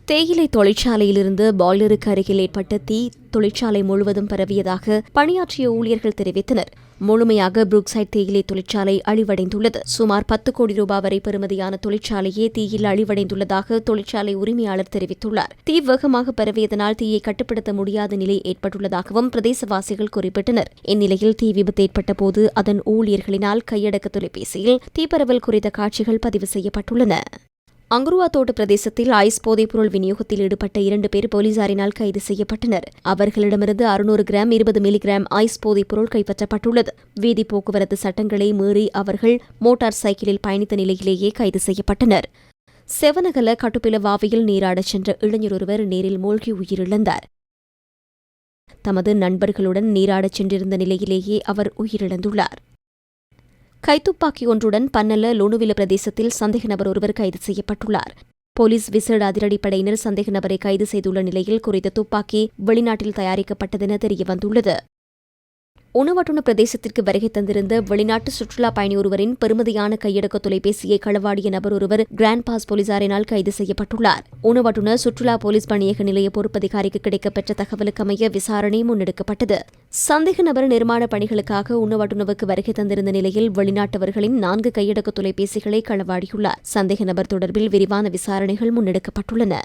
தேயிலை தொழிற்சாலையிலிருந்து பாய்லருக்கு அருகில் ஏற்பட்ட தீ தொழிற்சாலை முழுவதும் பரவியதாக பணியாற்றிய ஊழியர்கள் தெரிவித்தனர். முழுமையாக புரூக்சைட் தேயிலை தொழிற்சாலை அழிவடைந்துள்ளது. சுமார் 10 கோடி ரூபாய் வரை பெறுமதியான தொழிற்சாலையே தீயில் அழிவடைந்துள்ளதாக தொழிற்சாலை உரிமையாளர் தெரிவித்துள்ளார். தீ வேகமாக பரவியதனால் தீயை கட்டுப்படுத்த முடியாத நிலை ஏற்பட்டுள்ளதாகவும் பிரதேசவாசிகள் குறிப்பிட்டனர். இந்நிலையில் தீ விபத்து ஏற்பட்ட போது அதன் ஊழியர்களினால் கையடக்க தொலைபேசியில் தீப்பரவல் குறித்த காட்சிகள் பதிவு செய்யப்பட்டுள்ளன. அங்குருவா தோட்ட பிரதேசத்தில் ஐஸ் போதைப்பொருள் விநியோகத்தில் ஈடுபட்ட 2 பேர் போலீசாரினால் கைது செய்யப்பட்டனர். அவர்களிடமிருந்து 600 கிராம் 20 மில்லிகிராம் ஐஸ் போதைப்பொருள் கைப்பற்றப்பட்டுள்ளது. வீதி போக்குவரத்து சட்டங்களை மீறி அவர்கள் மோட்டார் சைக்கிளில் பயணித்த நிலையிலேயே கைது செய்யப்பட்டனர். செவனகல கட்டுப்பிலவாவியில் நீராடச் சென்ற இளைஞர் ஒருவர் நீரில் மூழ்கி உயிரிழந்தார். தமது நண்பர்களுடன் நீராடச் சென்றிருந்த நிலையிலேயே அவர் உயிரிழந்துள்ளார். கைத்துப்பாக்கி ஒன்றுடன் பன்னல லோனுவில பிரதேசத்தில் சந்தேக நபர் ஒருவர் கைது செய்யப்பட்டுள்ளார். போலீஸ் விசேட அதிரடிப்படையினர் சந்தேக நபரை கைது செய்துள்ள நிலையில் குறித்த துப்பாக்கி வெளிநாட்டில் தயாரிக்கப்பட்டதென தெரியவந்துள்ளது. உணவட்டுன பிரதேசத்திற்கு வருகை தந்திருந்த வெளிநாட்டு சுற்றுலா பயணி ஒருவரின் பெறுமதியான கையடக்க தொலைபேசியை களவாடிய நபர் ஒருவர் கிராண்ட் பாஸ் போலீசாரினால் கைது செய்யப்பட்டுள்ளார். உணவட்டுன சுற்றுலா போலீஸ் பணியக நிலைய பொறுப்பதிகாரிக்கு கிடைக்கப்பெற்ற தகவலுக்கமைய விசாரணை முன்னெடுக்கப்பட்டது. சந்தேக நபர் நிர்மாண பணிகளுக்காக உணவட்டுனவுக்கு வருகை தந்திருந்த நிலையில் வெளிநாட்டவர்களின் 4 கையடக்க தொலைபேசிகளை களவாடியுள்ளார். சந்தேக நபர் தொடர்பில் விரிவான விசாரணைகள் முன்னெடுக்கப்பட்டுள்ளன.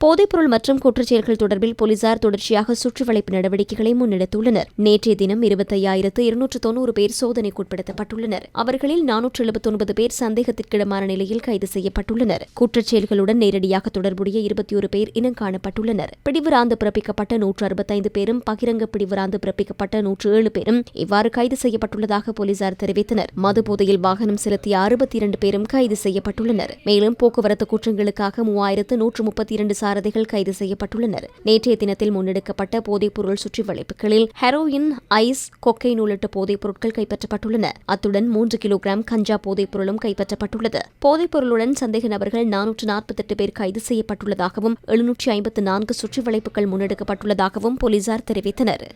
போதைப்பொருள் மற்றும் குற்றச்செயல்கள் தொடர்பில் போலீசார் தொடர்ச்சியாக சுற்றுவளைப்பு நடவடிக்கைகளை முன்னெடுத்துள்ளனர். நேற்றைய தினம் 25,290 பேர் சோதனைக்குட்படுத்தப்பட்டுள்ளனர். அவர்களில் 479 பேர் சந்தேகத்திற்கிடமான நிலையில் கைது செய்யப்பட்டுள்ளனர். குற்றச்செயல்களுடன் நேரடியாக தொடர்புடைய 21 பேர் இனம் காணப்பட்டுள்ளனர். பிடிவிராந்து பிறப்பிக்கப்பட்ட 165 பேரும் பகிரங்க பிடிவிராந்து பிறப்பிக்கப்பட்ட 107 பேரும் இவ்வாறு கைது செய்யப்பட்டுள்ளதாக போலீசார் தெரிவித்தனர். மது போதையில் வாகனம் செலுத்திய 62 பேரும் கைது செய்யப்பட்டுள்ளனர். மேலும் போக்குவரத்து குற்றங்களுக்காக 3,132 சாரதிகள் கைது செய்யப்பட்டுள்ளனர். நேற்றைய தினத்தில் முன்னெடுக்கப்பட்ட போதைப்பொருள் சுற்றி வளைப்புகளில் ஹெரோயின், ஐஸ், கொக்கைன் உள்ளிட்ட போதைப் பொருட்கள் கைப்பற்றப்பட்டுள்ளன. அத்துடன் 3 கிலோகிராம் கஞ்சா போதைப் பொருளும் கைப்பற்றப்பட்டுள்ளது. போதைப் பொருளுடன் சந்தேக நபர்கள் 448 பேர் கைது செய்யப்பட்டுள்ளதாகவும் 754 சுற்றி வளைப்புகள் முன்னெடுக்கப்பட்டுள்ளதாகவும் போலீசார் தெரிவித்தனர்.